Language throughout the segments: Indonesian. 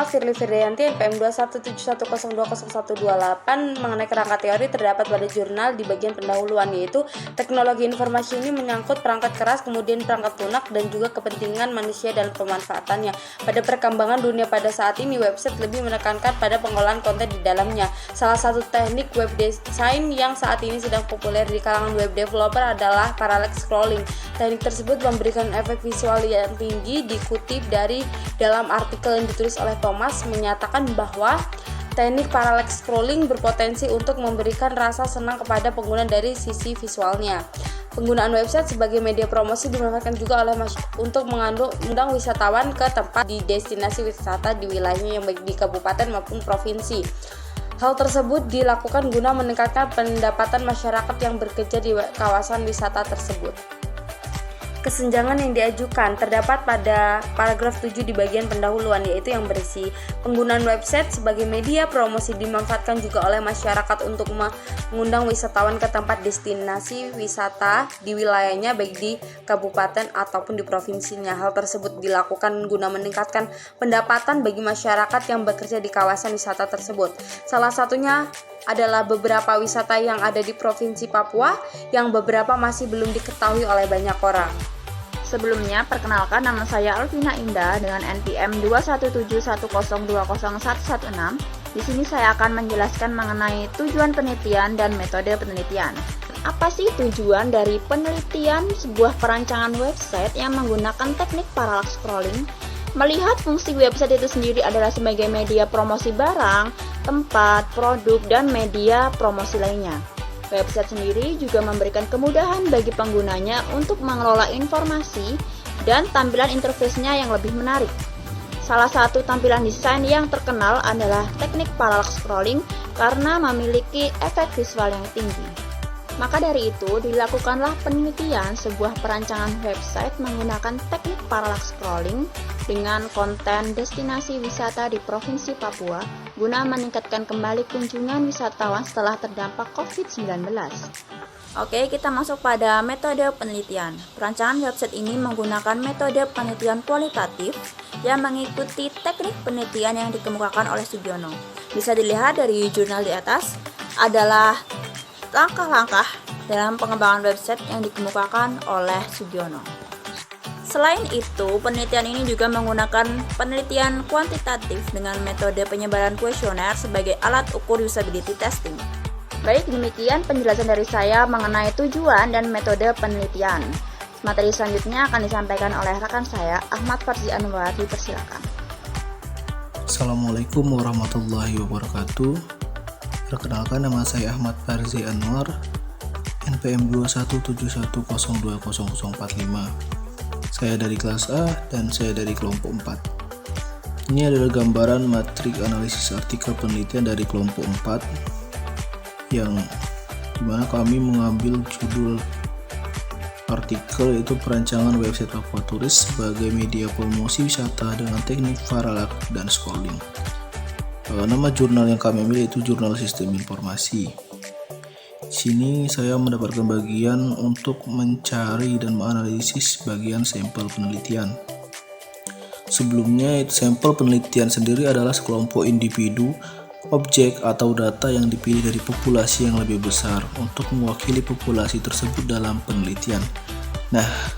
nama Firly Firdayanti, NPM 21710200128. Mengenai kerangka teori terdapat pada jurnal di bagian pendahuluan, yaitu teknologi informasi ini menyangkut perangkat keras, kemudian perangkat lunak, dan juga kepentingan manusia dan pemanfaatannya. Pada perkembangan dunia pada saat ini, website lebih menekankan pada pengolahan konten di dalamnya. Salah satu teknik web design yang saat ini sedang populer di kalangan web developer adalah parallax scrolling. Teknik tersebut memberikan efek visual yang tinggi. Dikutip dari dalam artikel yang ditulis oleh Thomas, menyatakan bahwa teknik parallax scrolling berpotensi untuk memberikan rasa senang kepada pengguna dari sisi visualnya. Penggunaan website sebagai media promosi dimanfaatkan juga oleh untuk mengundang wisatawan ke tempat di destinasi wisata di wilayahnya, yang baik di kabupaten maupun provinsi. Hal tersebut dilakukan guna meningkatkan pendapatan masyarakat yang bekerja di kawasan wisata tersebut. Kesenjangan yang diajukan terdapat pada paragraf 7 di bagian pendahuluan, yaitu yang berisi penggunaan website sebagai media promosi dimanfaatkan juga oleh masyarakat untuk mengundang wisatawan ke tempat destinasi wisata di wilayahnya, baik di kabupaten ataupun di provinsinya. Hal tersebut dilakukan guna meningkatkan pendapatan bagi masyarakat yang bekerja di kawasan wisata tersebut. Salah satunya adalah beberapa wisata yang ada di Provinsi Papua yang beberapa masih belum diketahui oleh banyak orang. Sebelumnya, perkenalkan, nama saya Alvina Indah dengan NPM 21710200116. Di sini saya akan menjelaskan mengenai tujuan penelitian dan metode penelitian. Apa sih tujuan dari penelitian sebuah perancangan website yang menggunakan teknik parallax scrolling? Melihat fungsi website itu sendiri adalah sebagai media promosi barang, tempat, produk, dan media promosi lainnya. Website sendiri juga memberikan kemudahan bagi penggunanya untuk mengelola informasi dan tampilan interface-nya yang lebih menarik. Salah satu tampilan desain yang terkenal adalah teknik parallax scrolling karena memiliki efek visual yang tinggi. Maka dari itu, dilakukanlah penelitian sebuah perancangan website menggunakan teknik parallax scrolling dengan konten destinasi wisata di Provinsi Papua guna meningkatkan kembali kunjungan wisatawan setelah terdampak COVID-19. Oke, kita masuk pada metode penelitian. Perancangan website ini menggunakan metode penelitian kualitatif yang mengikuti teknik penelitian yang dikemukakan oleh Sugiono. Bisa dilihat dari jurnal di atas adalah langkah-langkah dalam pengembangan website yang dikemukakan oleh Sugiono. Selain itu, penelitian ini juga menggunakan penelitian kuantitatif dengan metode penyebaran kuesioner sebagai alat ukur usability testing. Baik, demikian penjelasan dari saya mengenai tujuan dan metode penelitian. Materi selanjutnya akan disampaikan oleh rekan saya, Ahmad Farzi Anwar. Dipersilakan. Assalamualaikum warahmatullahi wabarakatuh. Perkenalkan, nama saya Ahmad Farzi Anwar, NPM 21710200045. Saya dari kelas A dan saya dari kelompok 4. Ini adalah gambaran matrik analisis artikel penelitian dari kelompok 4 yang dimana kami mengambil judul artikel yaitu perancangan website Papua Turis sebagai media promosi wisata dengan teknik parallax dan scrolling. Nama jurnal yang kami ambil yaitu Jurnal Sistem Informasi. Di sini saya mendapatkan bagian untuk mencari dan menganalisis bagian sampel penelitian. Sebelumnya, sampel penelitian sendiri adalah sekelompok individu, objek, atau data yang dipilih dari populasi yang lebih besar untuk mewakili populasi tersebut dalam penelitian. Nah,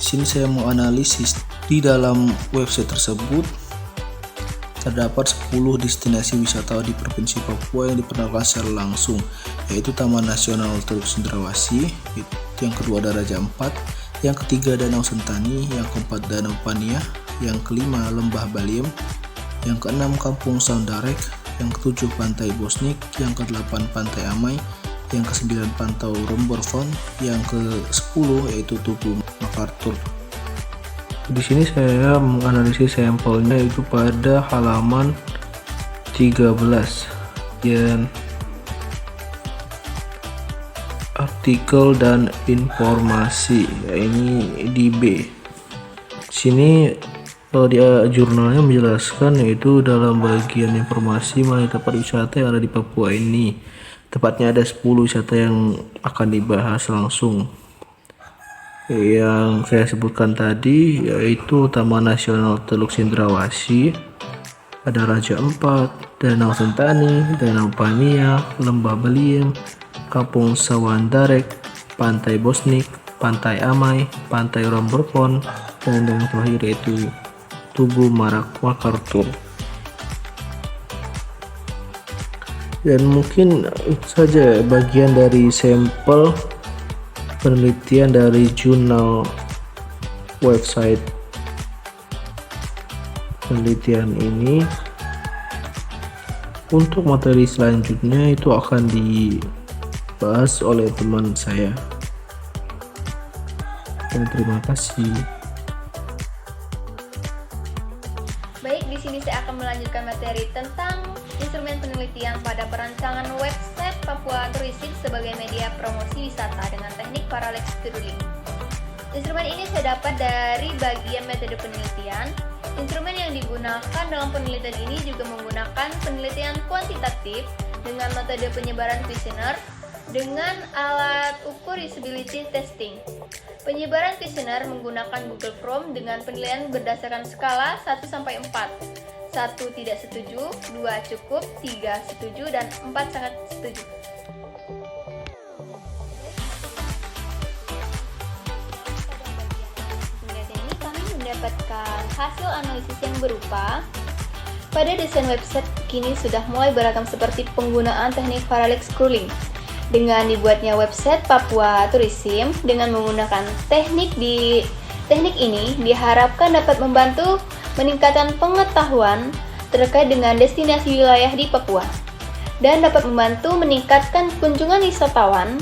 di sini saya mau analisis di dalam website tersebut. Terdapat 10 destinasi wisata di Provinsi Papua yang diperkenalkan secara langsung, yaitu Taman Nasional Teluk Cendrawasih, yang kedua Daraja 4, yang ketiga Danau Sentani, yang keempat Danau Pania, yang kelima Lembah Baliem, yang keenam Kampung Saundarek, yang ketujuh Pantai Bosnik, yang kedelapan Pantai Amai, yang kesembilan Pantau Romborfon, yang ke-10 yaitu Tugu Makartur. Di sini saya menganalisis sampelnya itu pada halaman 13 dan artikel dan informasi, ya ini di B. Sini dia jurnalnya menjelaskan yaitu dalam bagian informasi mengenai tempat wisata yang ada di Papua ini. Tepatnya ada 10 wisata yang akan dibahas langsung. Yang saya sebutkan tadi yaitu Taman Nasional Teluk Cendrawasih, ada Raja Empat, Danau Sentani, Danau Pania, Lembah Beliem, Kampung Sawandarek, Pantai Bosnik, Pantai Amai, Pantai Romberpon, dan yang terakhir yaitu Tugu Marak Wakartur. Dan mungkin saja bagian dari sampel penelitian dari jurnal website penelitian ini. Untuk materi selanjutnya itu akan dibahas oleh teman saya. Dan terima kasih. Baik, di sini saya akan melanjutkan materi tentang instrumen penelitian pada perancangan website Papua Tourism sebagai media promosi wisata dengan teknik parallax scrolling. Instrumen ini saya dapat dari bagian metode penelitian. Instrumen yang digunakan dalam penelitian ini juga menggunakan penelitian kuantitatif dengan metode penyebaran kuesioner dengan alat ukur usability testing. Penyebaran kuesioner menggunakan Google Form dengan penilaian berdasarkan skala 1 sampai 4. 1 tidak setuju, 2 cukup, 3 setuju, dan 4 sangat setuju. Penelitian ini kami mendapatkan hasil analisis yang berupa pada desain website kini sudah mulai beragam seperti penggunaan teknik parallax scrolling. Dengan dibuatnya website Papua Tourism dengan menggunakan teknik ini diharapkan dapat membantu meningkatkan pengetahuan terkait dengan destinasi wilayah di Papua dan dapat membantu meningkatkan kunjungan wisatawan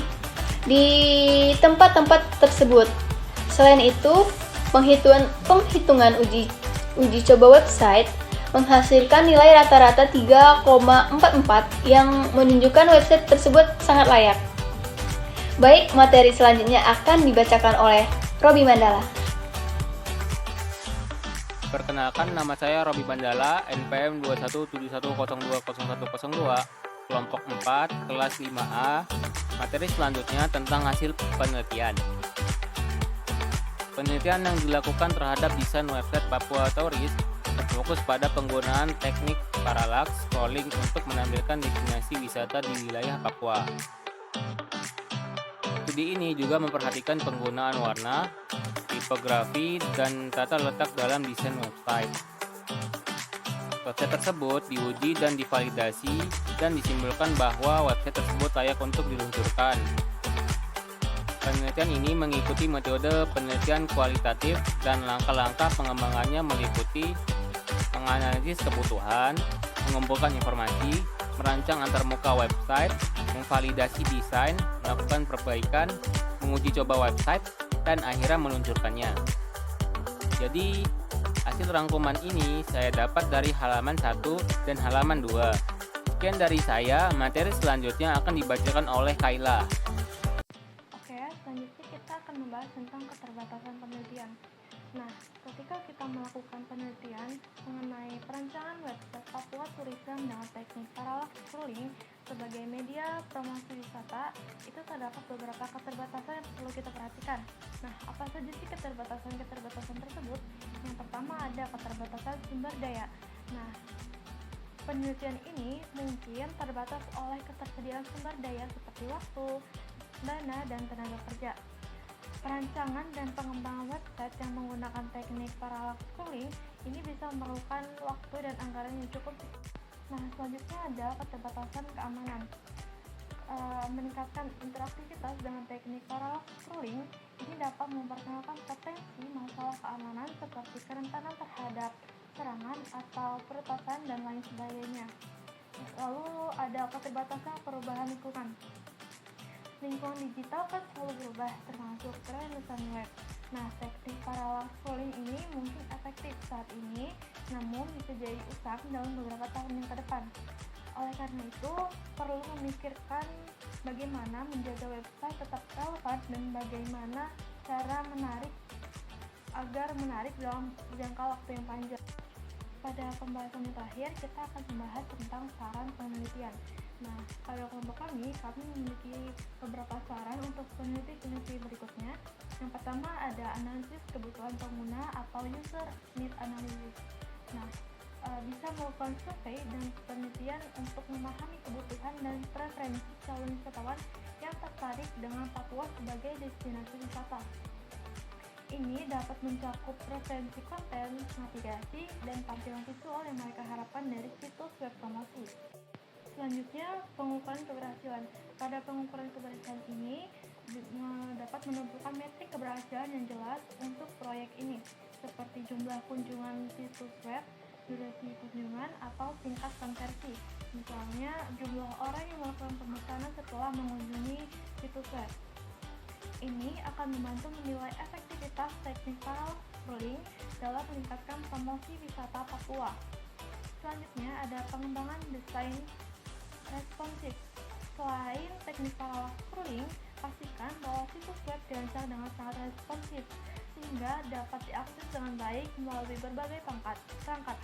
di tempat-tempat tersebut. Selain itu, penghitungan uji coba website menghasilkan nilai rata-rata 3,44 yang menunjukkan website tersebut sangat layak. Baik, materi selanjutnya akan dibacakan oleh Robi Mandala. Perkenalkan, nama saya Robi Mandala, NPM 2171020102, kelompok 4, kelas 5A. Materi selanjutnya tentang hasil penelitian. Penelitian yang dilakukan terhadap desain website Papua Tourism berfokus pada penggunaan teknik parallax scrolling untuk menampilkan destinasi wisata di wilayah Papua. Studi ini juga memperhatikan penggunaan warna, tipografi, dan tata letak dalam desain website. Website tersebut diuji dan divalidasi dan disimpulkan bahwa website tersebut layak untuk diluncurkan. Penelitian ini mengikuti metode penelitian kualitatif dan langkah-langkah pengembangannya meliputi menganalisis kebutuhan, mengumpulkan informasi, merancang antarmuka website, memvalidasi desain, melakukan perbaikan, menguji coba website, dan akhirnya meluncurkannya. Jadi, hasil rangkuman ini saya dapat dari halaman 1 dan halaman 2. Sekian dari saya, materi selanjutnya akan dibacakan oleh Kayla. Oke, selanjutnya kita akan membahas tentang keterbatasan penelitian. Nah, ketika kita melakukan penelitian mengenai perancangan website Papua Tourism dengan teknik parallax scrolling sebagai media promosi wisata, itu terdapat beberapa keterbatasan yang perlu kita perhatikan. Nah, apa saja sih keterbatasan tersebut? Yang pertama ada keterbatasan sumber daya. Nah, penelitian ini mungkin terbatas oleh ketersediaan sumber daya seperti waktu, dana, dan tenaga kerja. Perancangan dan pengembangan website yang menggunakan teknik parallax scrolling ini bisa memerlukan waktu dan anggaran yang cukup. Nah, selanjutnya ada keterbatasan keamanan. Meningkatkan interaktivitas dengan teknik parallax scrolling ini dapat memperkenalkan potensi masalah keamanan seperti kerentanan terhadap serangan atau peretasan dan lain sebagainya. Lalu ada keterbatasan perubahan lingkungan. Lingkungan digital kan selalu berubah, termasuk tren desain web. Nah, teknik parallax scrolling ini mungkin efektif saat ini, namun bisa jadi usang dalam beberapa tahun yang ke depan. Oleh karena itu, perlu memikirkan bagaimana menjaga website tetap relevan dan bagaimana cara menarik agar menarik dalam jangka waktu yang panjang. Pada pembahasan yang terakhir, kita akan membahas tentang saran penelitian. Nah, pada kelompok kami memiliki beberapa saran untuk peneliti berikutnya. Yang pertama ada analisis kebutuhan pengguna atau user need analysis. Nah, bisa melakukan survei dan penelitian untuk memahami kebutuhan dan preferensi calon wisatawan yang tertarik dengan Papua sebagai destinasi wisata. Ini dapat mencakup preferensi konten, navigasi, dan tampilan visual yang mereka harapkan dari situs web promosi. Selanjutnya, pengukuran keberhasilan. Pada pengukuran keberhasilan ini dapat menentukan metrik keberhasilan yang jelas untuk proyek ini, seperti jumlah kunjungan situs web, durasi kunjungan, atau tingkat konversi. Misalnya, jumlah orang yang melakukan pemesanan setelah mengunjungi situs web. Ini akan membantu menilai efektivitas teknik parallel scrolling dalam meningkatkan promosi wisata Papua. Selanjutnya ada pengembangan desain responsif. Selain teknik parallel scrolling, pastikan bahwa situs web dirancang dengan sangat responsif sehingga dapat diakses dengan baik melalui berbagai perangkat,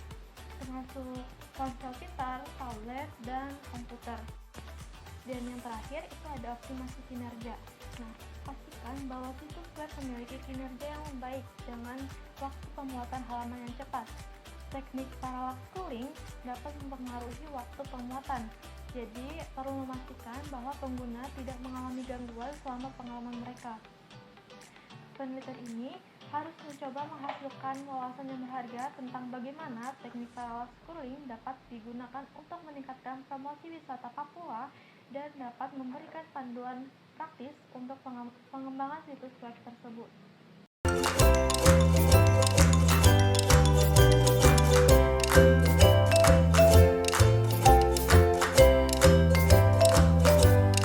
termasuk ponsel pintar, tablet, dan komputer. Dan yang terakhir itu ada optimasi kinerja. Nah, pastikan bahwa situs web memiliki kinerja yang baik dengan waktu pembuatan halaman yang cepat. Teknik parallel scrolling dapat mempengaruhi waktu pemuatan. Jadi, perlu memastikan bahwa pengguna tidak mengalami gangguan selama pengalaman mereka. Penelitian ini harus mencoba menghasilkan wawasan yang berharga tentang bagaimana teknik parallel scrolling dapat digunakan untuk meningkatkan promosi wisata Papua dan dapat memberikan panduan praktis untuk pengembangan situs web tersebut.